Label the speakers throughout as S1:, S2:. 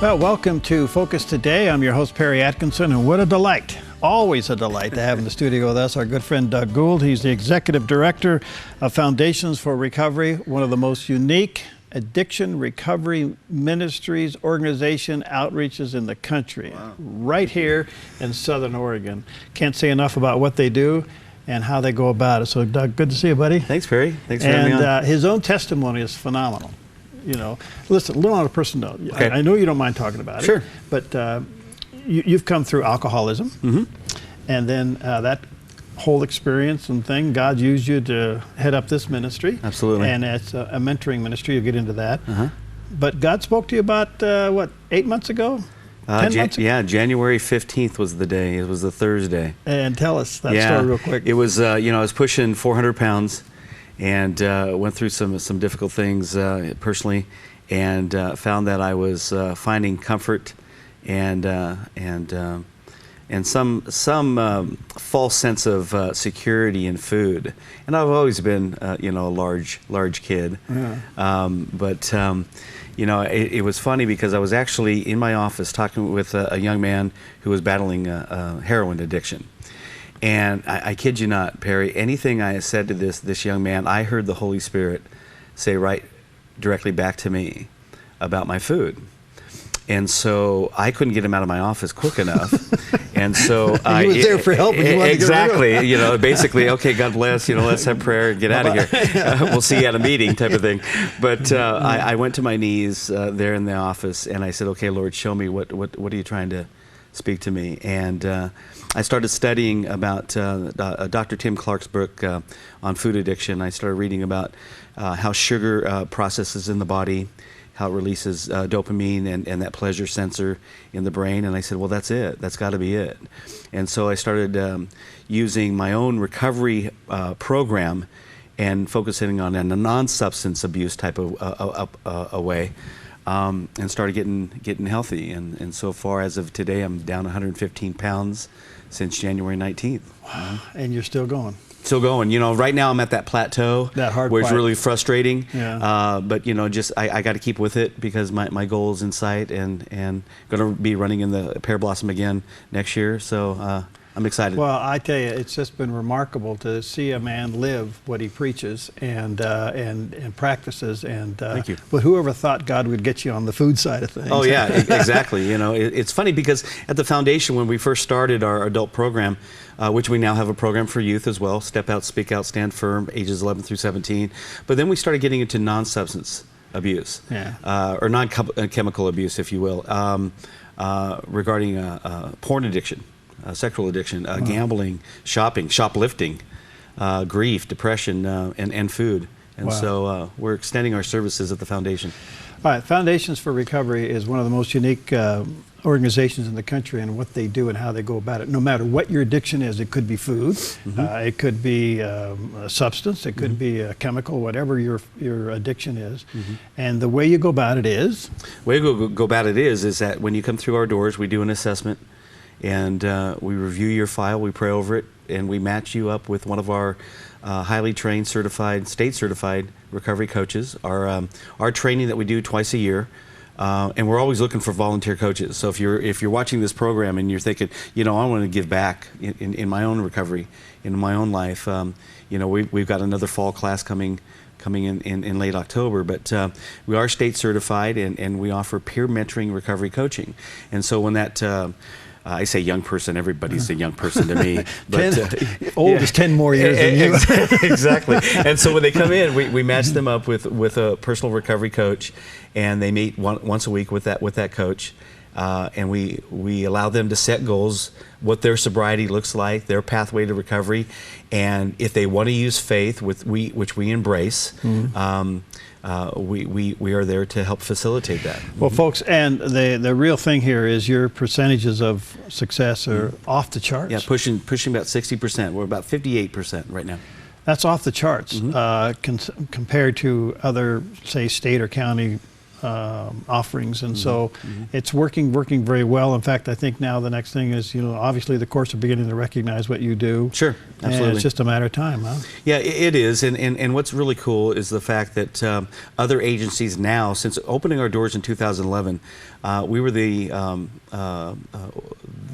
S1: Well, welcome to Focus Today. I'm your host, Perry Atkinson, and what a delight, always a delight to have in the studio with us our good friend Doug Gould. He's the Executive Director of Foundations for Recovery, one of the most unique addiction recovery ministries, organization, outreaches in the country. Wow. Right here in Southern Oregon. Can't say enough about what they do and how they go about it. So, Doug, good to see you, buddy.
S2: Thanks, Perry. Thanks for having me on.
S1: His own testimony is phenomenal. You know, listen, a little on a personal note.
S2: Okay.
S1: I know you don't mind talking about
S2: it,
S1: but you've come through alcoholism, and then that whole experience and thing, God used you to head up this ministry.
S2: Absolutely.
S1: And it's a mentoring ministry. You'll get into that. But God spoke to you about, what, 8 months ago? 10 months ago?
S2: Yeah, January 15th was the day. It was the Thursday.
S1: And tell us that story real quick.
S2: It was, I was pushing 400 pounds and went through some difficult things personally, and found that I was finding comfort and some false sense of security in food. And I've always been, a large kid. Yeah. It was funny because I was actually in my office talking with a young man who was battling heroin addiction. And I kid you not, Perry, anything I said to this young man, I heard the Holy Spirit say right directly back to me about my food. And so I couldn't get him out of my office quick enough. And so
S1: he was there for help.
S2: Exactly. Basically, okay, God bless, let's have prayer and get out of here. We'll see you at a meeting type of thing. But I went to my knees there in the office and I said, okay, Lord, show me what are you trying to speak to me? And I started studying about Dr. Tim Clark's book on food addiction. I started reading about how sugar processes in the body, how it releases dopamine and that pleasure sensor in the brain. And I said, well, that's it. That's got to be it. And so I started using my own recovery program and focusing on a non-substance abuse type of a way. And started getting healthy, and so far as of today, I'm down 115 pounds since January 19th.
S1: Wow. And you're still going.
S2: Still going. Right now I'm at that plateau where it's really frustrating.
S1: Yeah.
S2: But I got to keep with it because my goal is in sight, and going to be running in the Pear Blossom again next year. So I'm excited.
S1: Well, I tell you, it's just been remarkable to see a man live what he preaches and practices. And
S2: thank you.
S1: But whoever thought God would get you on the food side of things?
S2: Oh yeah, exactly. It's funny because at the foundation, when we first started our adult program, which we now have a program for youth as well, Step Out, Speak Out, Stand Firm, ages 11 through 17. But then we started getting into non-substance abuse, or non-chemical abuse, if you will, regarding porn addiction. Sexual addiction, gambling, shopping, shoplifting, grief, depression, and food. And so we're extending our services at the foundation.
S1: All right, Foundations for Recovery is one of the most unique organizations in the country, and what they do and how they go about it. No matter what your addiction is, it could be food, it could be a substance, it could be a chemical, whatever your addiction is. And the way you go about it is?
S2: The way you go about it is that when you come through our doors, we do an assessment. And we review your file, we pray over it, and we match you up with one of our highly trained, certified, state-certified recovery coaches. Our training that we do twice a year, and we're always looking for volunteer coaches. So if you're watching this program and you're thinking, I want to give back in my own recovery, in my own life, we've got another fall class coming in late October, but we are state certified, and we offer peer mentoring recovery coaching. And so when that I say young person, everybody's a young person to me. But,
S1: old is 10 more years than you.
S2: Exactly. And so when they come in, we match them up with a personal recovery coach, and they meet once a week with that coach. And we allow them to set goals, what their sobriety looks like, their pathway to recovery, and if they want to use faith, which we embrace, we are there to help facilitate that.
S1: Well, folks, and the real thing here is your percentages of success are off the charts.
S2: Yeah, pushing about 60%. We're about 58% right now.
S1: That's off the charts compared to other, say, state or county offerings, and so it's working very well. In fact, I think now the next thing is, obviously the courts are beginning to recognize what you do.
S2: Sure, absolutely.
S1: And it's just a matter of time, huh?
S2: Yeah, it is, and what's really cool is the fact that other agencies now, since opening our doors in 2011, we were the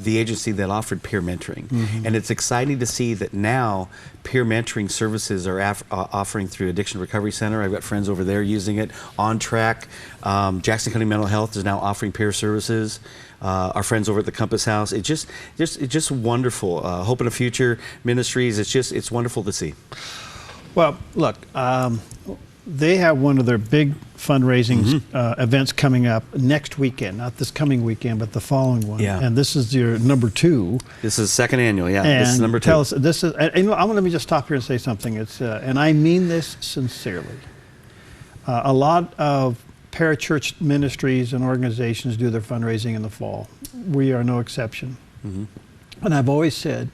S2: agency that offered peer mentoring, and it's exciting to see that now peer mentoring services are offering through Addiction Recovery Center. I've got friends over there using it. On Track, Jackson County Mental Health is now offering peer services. Our friends over at the Compass House. It's just wonderful. Hope in a Future Ministries. It's wonderful to see.
S1: Well, look, they have one of their big fundraising events coming up next weekend, not this coming weekend, but the following one.
S2: Yeah.
S1: And this is your number 2.
S2: This is second annual, yeah.
S1: And
S2: this is number 2.
S1: Tell us, this is, and let me just stop here and say something. It's, and I mean this sincerely. A lot of parachurch ministries and organizations do their fundraising in the fall. We are no exception. And I've always said,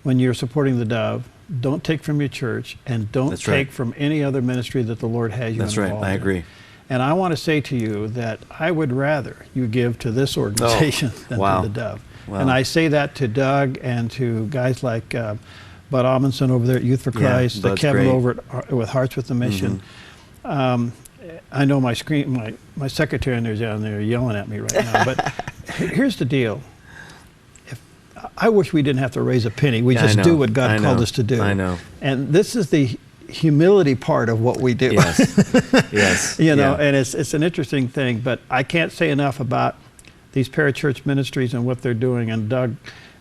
S1: when you're supporting the Dove, don't take from your church, and don't take from any other ministry that the Lord has you involved in.
S2: That's right, I agree.
S1: And I want to say to you that I would rather you give to this organization than to the Dove. Wow. And I say that to Doug and to guys like Bud Amundsen over there at Youth for Christ, Kevin over with Hearts with the Mission. I know my secretary in there's down there yelling at me right now, but here's the deal. I wish we didn't have to raise a penny. We just do what God called us to do.
S2: I know.
S1: And this is the humility part of what we do.
S2: Yes. Yes.
S1: And it's an interesting thing, but I can't say enough about these parachurch ministries and what they're doing, and Doug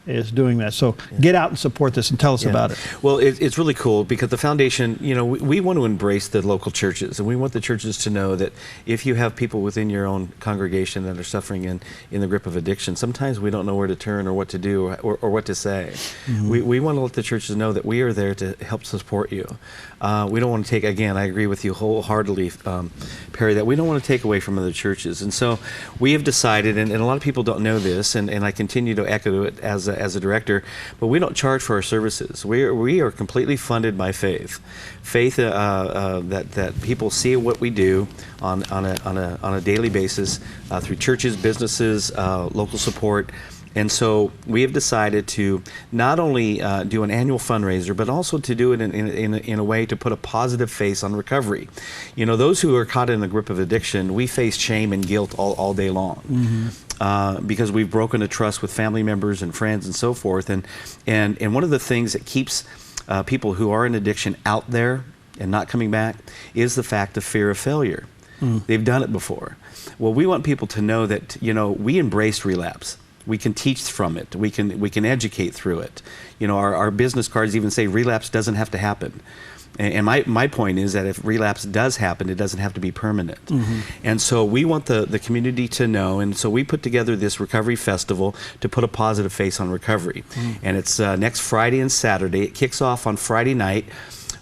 S1: is doing that. So get out and support this and tell us about it.
S2: Well, it's really cool because the foundation, we want to embrace the local churches, and we want the churches to know that if you have people within your own congregation that are suffering in the grip of addiction, sometimes we don't know where to turn or what to do or what to say. We want to let the churches know that we are there to help support you. We don't want to take, again, I agree with you wholeheartedly, Perry, that we don't want to take away from other churches. And so we have decided, and a lot of people don't know this, and I continue to echo it as a director, but we don't charge for our services. We are completely funded by faith. Faith that people see what we do on a daily basis through churches, businesses, local support. And so we have decided to not only do an annual fundraiser, but also to do it in a way to put a positive face on recovery. Those who are caught in the grip of addiction, we face shame and guilt all day long. Because we've broken a trust with family members and friends and so forth. And one of the things that keeps people who are in addiction out there and not coming back is the fact of fear of failure. They've done it before. Well, we want people to know that, we embrace relapse. We can teach from it. We can educate through it. Our business cards even say relapse doesn't have to happen. And my point is that if relapse does happen, it doesn't have to be permanent. And so we want the community to know, and so we put together this recovery festival to put a positive face on recovery. And it's next Friday and Saturday. It kicks off on Friday night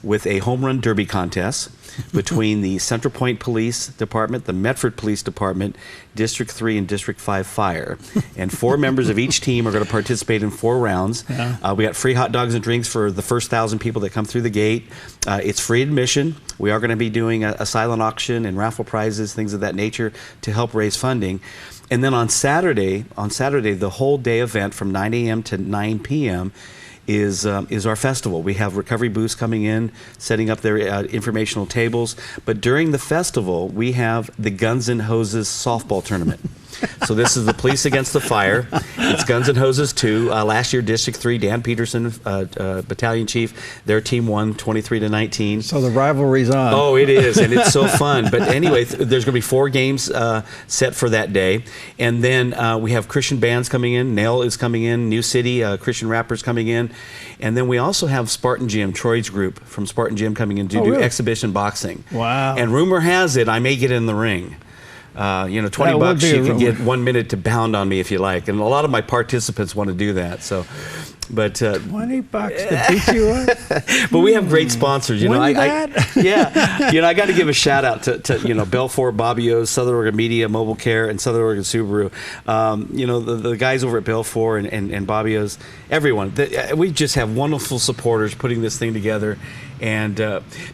S2: with a home run derby contest between the Central Point Police Department, the Medford Police Department, District 3 and District 5 Fire. And 4 members of each team are going to participate in 4 rounds. We got free hot dogs and drinks for the first 1,000 people that come through the gate. It's free admission. We are going to be doing a silent auction and raffle prizes, things of that nature, to help raise funding. And then on Saturday, the whole day event from 9 a.m. to 9 p.m. is our festival. We have recovery booths coming in, setting up their informational tables. But during the festival, we have the Guns and Hoses softball tournament. So this is the Police Against the Fire. It's Guns and Hoses 2. Last year, District 3, Dan Peterson, Battalion Chief, their team won 23-19.
S1: So the rivalry's on.
S2: Oh, it is, and it's so fun. But anyway, there's going to be 4 games set for that day. And then we have Christian bands coming in. Nail is coming in. New City, Christian rappers coming in. And then we also have Spartan Gym, Troy's group from Spartan Gym coming in to do exhibition boxing.
S1: Wow.
S2: And rumor has it, I may get in the ring. 20 bucks, you can get 1 minute to pound on me if you like. And a lot of my participants want to do that. So But
S1: $20 to beat you up.
S2: But we have great sponsors. You know,
S1: Yeah.
S2: You know, I got to give a shout out to you know, Belfort, Bobbio's, Southern Oregon Media, Mobile Care, and Southern Oregon Subaru. You know, the guys over at Belfort and Bobbio's, everyone. We just have wonderful supporters putting this thing together. And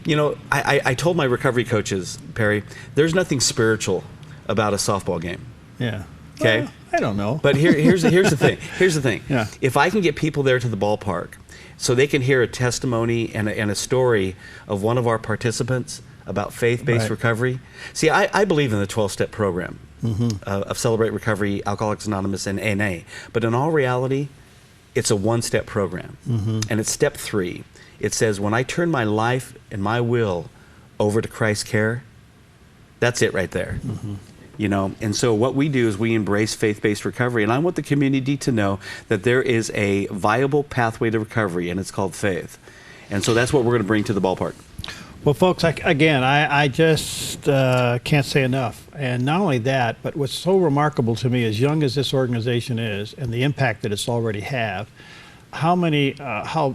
S2: you know, I told my recovery coaches, Perry, there's nothing spiritual about a softball game.
S1: Yeah.
S2: Okay.
S1: Well, I don't know.
S2: But here's the thing. Here's the thing.
S1: Yeah.
S2: If I can get people there to the ballpark so they can hear a testimony and a story of one of our participants about faith-based recovery. See, I believe in the 12-step program of Celebrate Recovery, Alcoholics Anonymous, and NA. But in all reality, it's a one-step program. And it's step 3. It says, when I turn my life and my will over to Christ's care, that's it right there. You know, and so what we do is we embrace faith-based recovery, and I want the community to know that there is a viable pathway to recovery, and it's called faith. And so that's what we're going to bring to the ballpark.
S1: Well, folks, I just can't say enough. And not only that, but what's so remarkable to me, as young as this organization is, and the impact that it's already have, how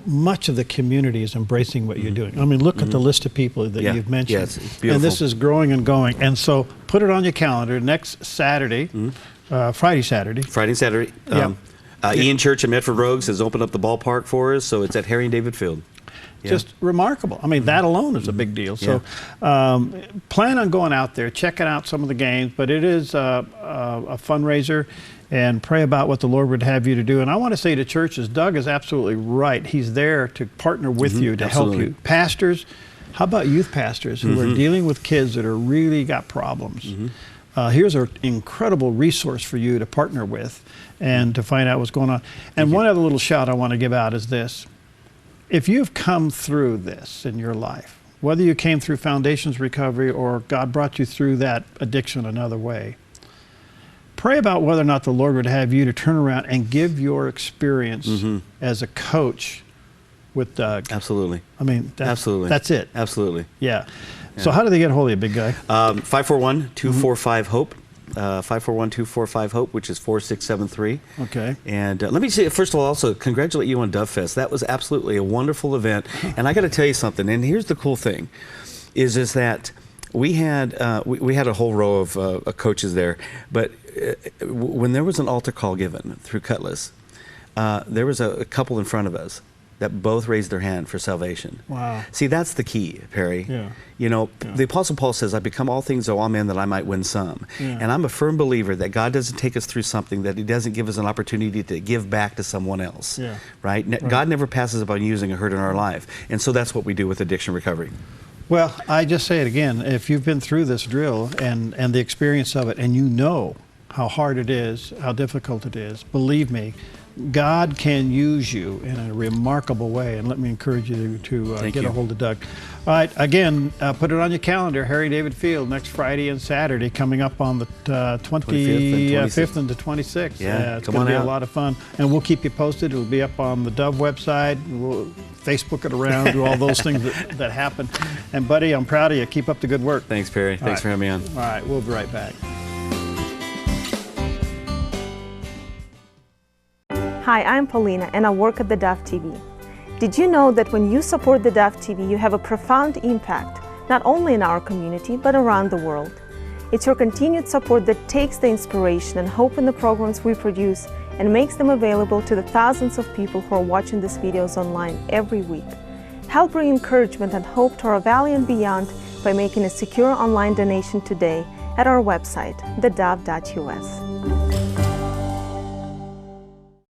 S1: much of the community is embracing what you're doing. I mean, look at the list of people that you've mentioned.
S2: Yes, it's beautiful.
S1: And this is growing and going. And so put it on your calendar next Saturday, Friday, Saturday.
S2: Friday, Saturday. Ian Church of Medford Rogues has opened up the ballpark for us, so it's at Harry and David Field.
S1: Just remarkable. I mean, that alone is a big deal. So plan on going out there, checking out some of the games, but it is a fundraiser, and pray about what the Lord would have you to do. And I want to say to churches, Doug is absolutely right. He's there to partner with you, to help you. Pastors, how about youth pastors who are dealing with kids that are really got problems? Here's an incredible resource for you to partner with and to find out what's going on. And one other little shout I want to give out is this. If you've come through this in your life, whether you came through Foundations Recovery or God brought you through that addiction another way, pray about whether or not the Lord would have you to turn around and give your experience as a coach with Doug.
S2: Absolutely.
S1: I mean, that's it.
S2: Absolutely.
S1: Yeah. So how do they get a hold of you, big guy?
S2: 541-245-HOPE. 541-245-HOPE, which is 4673.
S1: Okay.
S2: And let me say, first of all, also congratulate you on Dove Fest. That was absolutely a wonderful event. And I got to tell you something. And here's the cool thing, is that we had a whole row of coaches there. But when there was an altar call given through Cutlass, there was a couple in front of us that both raised their hand for salvation.
S1: Wow.
S2: See, that's the key, Perry.
S1: Yeah.
S2: You know, the Apostle Paul says, I become all things to all men that I might win some. And I'm a firm believer that God doesn't take us through something that he doesn't give us an opportunity to give back to someone else. Right? God never passes up on using a hurt in our life. And so that's what we do with addiction recovery.
S1: Well, I just say it again, if you've been through this drill and the experience of it, and you know how hard it is, how difficult it is, believe me, God can use you in a remarkable way, and let me encourage you to get a hold of Doug. All right, again, put it on your calendar, Harry David Field, next Friday and Saturday, coming up on the 25th and the 26th.
S2: Yeah,
S1: it's going to be a lot of fun, and we'll keep you posted. It'll be up on the Dove website. We'll Facebook it around, do all those things that happen. And, buddy, I'm proud of you. Keep up the good work.
S2: Thanks, Perry. Thanks for having me on.
S1: All right, we'll be right back.
S3: Hi, I'm Paulina, and I work at theDove TV. Did you know that when you support theDove TV, you have a profound impact, not only in our community, but around the world? It's your continued support that takes the inspiration and hope in the programs we produce and makes them available to the thousands of people who are watching these videos online every week. Help bring encouragement and hope to our valley and beyond by making a secure online donation today at our website, thedove.us.